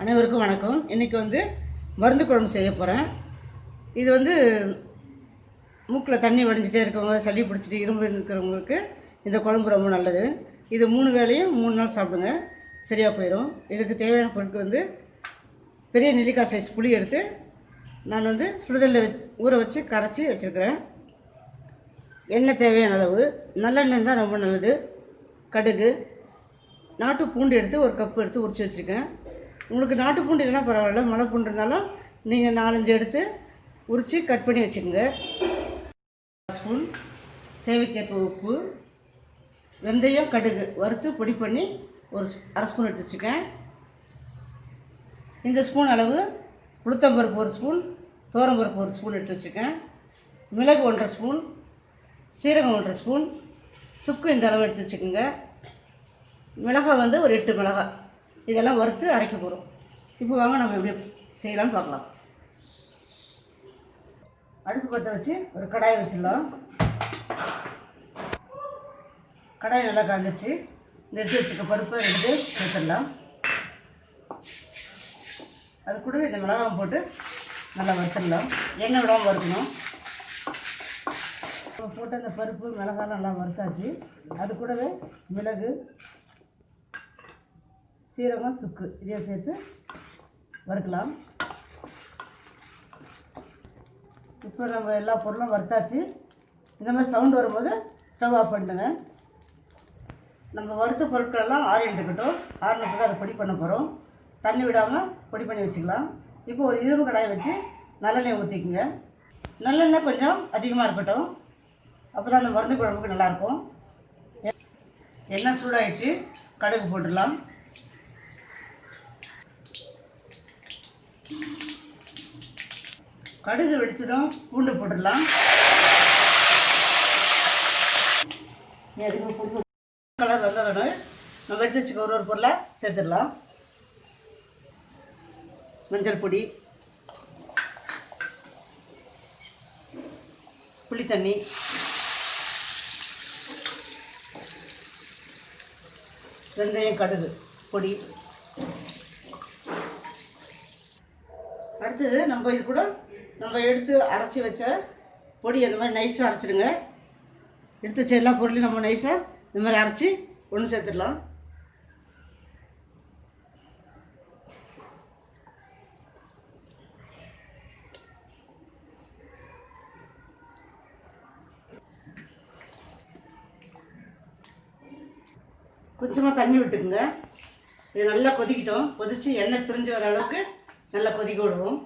அனைவருக்கும் வணக்கம். இன்றைக்கி மருந்து குழம்பு செய்ய போகிறேன். இது மூக்கில் தண்ணி வடிஞ்சிட்டே இருக்கவங்க, சளி பிடிச்சிட்டு இரும்பு இருக்கிறவங்களுக்கு இந்த குழம்பு ரொம்ப நல்லது. இது 3 வேளையும் 3 நாள் சாப்பிடுங்க, சரியாக போயிடும். இதுக்கு தேவையான பொருட்கள் பெரிய நெல்லிக்காய் சைஸ் புளி எடுத்து நான் சுடுதலில் ஊற வச்சு கரைச்சி வச்சுருக்கிறேன். எண்ணெய் தேவையான அளவு, நல்லெண்ணெய் தான் ரொம்ப நல்லது. கடுகு, நாட்டு பூண்டு எடுத்து 1 கப்பு எடுத்து உரிச்சு வச்சுருக்கேன். உங்களுக்கு நாட்டு பூண்டு இல்லைனா பரவாயில்ல, மலை பூண்டு இருந்தாலும் நீங்கள் 4-5 எடுத்து உரித்து கட் பண்ணி வச்சுக்கோங்க. ஸ்பூன் தேவைக்கேற்ப உப்பு, வெந்தயம், கடுகு வறுத்து பொடி பண்ணி ஒரு அரை ஸ்பூன் எடுத்து வச்சுக்கேன். இந்த ஸ்பூன் அளவு உளுத்தம்பருப்பு 1 ஸ்பூன், துவரம்பருப்பு 1 ஸ்பூன் எடுத்து வச்சுக்கேன். மிளகு 1.5 ஸ்பூன், சீரகம் 1.5 ஸ்பூன், சுக்கு இந்த அளவு எடுத்து வச்சுக்கோங்க. மிளகாய் ஒரு 8 மிளகாய், இதெல்லாம் வறுத்து அரைக்க போகிறோம். இப்போ வாங்க நம்ம எப்படி செய்யலாம்னு பார்க்கலாம். அடுப்பு பற்ற வச்சு ஒரு கடாயை வச்சிடலாம். கடாய் நல்லா காஞ்சிச்சு. இந்த எடுத்து வச்சுக்க பருப்பை எடுத்து சேர்த்துடலாம். அது கூடவே இந்த மிளகாய் போட்டு நல்லா வறுத்துடலாம். எண்ணெய் விடாமல் வறுக்கணும். போட்டு அந்த பருப்பு மிளகாய் நல்லா வறுத்தாச்சு. அது கூடவே மிளகு, சீரகம், சுக்கு இதையும் சேர்த்து வறுக்கலாம். இப்போ நம்ம எல்லா பொருளும் வறுத்தாச்சு. இந்த மாதிரி சவுண்டு வரும்போது ஸ்டவ் ஆஃப் பண்ணிட்டுங்க. நம்ம வறுத்த பொருட்களெல்லாம் ஆறிட்டு இருக்கட்டும். ஆறினதுக்கு அதை பொடி பண்ண போகிறோம். தண்ணி விடாமல் பொடி பண்ணி வச்சுக்கலாம். இப்போ ஒரு இரும்பு கடாயை வச்சு நல்லெண்ணெய் ஊற்றிக்குங்க. நல்லெண்ணெய் கொஞ்சம் அதிகமாக இருக்கட்டும், அப்போ தான் அந்த மருந்து குழம்புக்கு நல்லாயிருக்கும். எண்ணெய் சூடாகிடுச்சு, கடுகு போட்டுடலாம். கடுகு வெடிச்சதும் பூண்டு போட்டுடலாம். கலர் வந்தவொடனே நம்ம எடுத்து வச்சுக்க ஒரு பொருளை சேர்த்துடலாம். மஞ்சள் பொடி, புளித்தண்ணி, வெந்தயம், கடுகு பொடி. அடுத்தது நம்ம இது கூட நம்ம எடுத்து அரைச்சி வச்ச பொடி அந்த மாதிரி நைஸாக அரைச்சிடுங்க. எடுத்து வச்ச எல்லா பொருளையும் நம்ம நைஸாக இந்த மாதிரி அரைச்சி ஒன்று சேர்த்துடலாம். கொஞ்சமாக தண்ணி விட்டுக்குங்க. இது நல்லா கொதிக்கிட்டோம். கொதித்து எண்ணெய் பிரிஞ்சு வர அளவுக்கு நல்லா கொதிக்க விடுவோம்.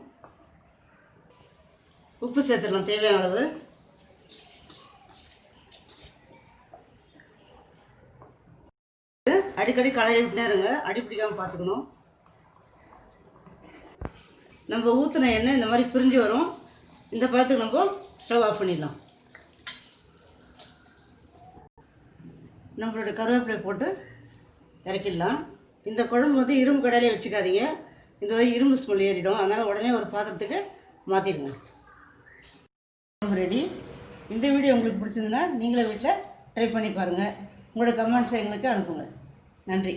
உப்பு சேர்த்துடலாம் தேவையான அளவு. அடிக்கடி களைய விட்டுனே இருங்க, அடி பிடிக்காமல் பார்த்துக்கணும். நம்ம ஊற்றின எண்ணெய் இந்த மாதிரி பிரிஞ்சு வரும். இந்த பழத்துக்கு நம்ம ஸ்டவ் ஆஃப் பண்ணிடலாம். நம்மளுடைய கருவேப்பிலை போட்டு இறக்கிடலாம். இந்த குழம்பு இரும்பு கடையிலே வச்சுக்காதீங்க. இந்த மாதிரி இரும்பு ஸ்மெல் ஏறிடும். அதனால் உடனே ஒரு பாத்திரத்துக்கு மாற்றிடுங்க. ரெடி. இந்த வீடியோ உங்களுக்கு பிடிச்சிருந்ததுன்னா நீங்களே வீட்டில் ட்ரை பண்ணி பாருங்கள். உங்களோட கமெண்ட்ஸை எங்களுக்கு அனுப்புங்க. நன்றி.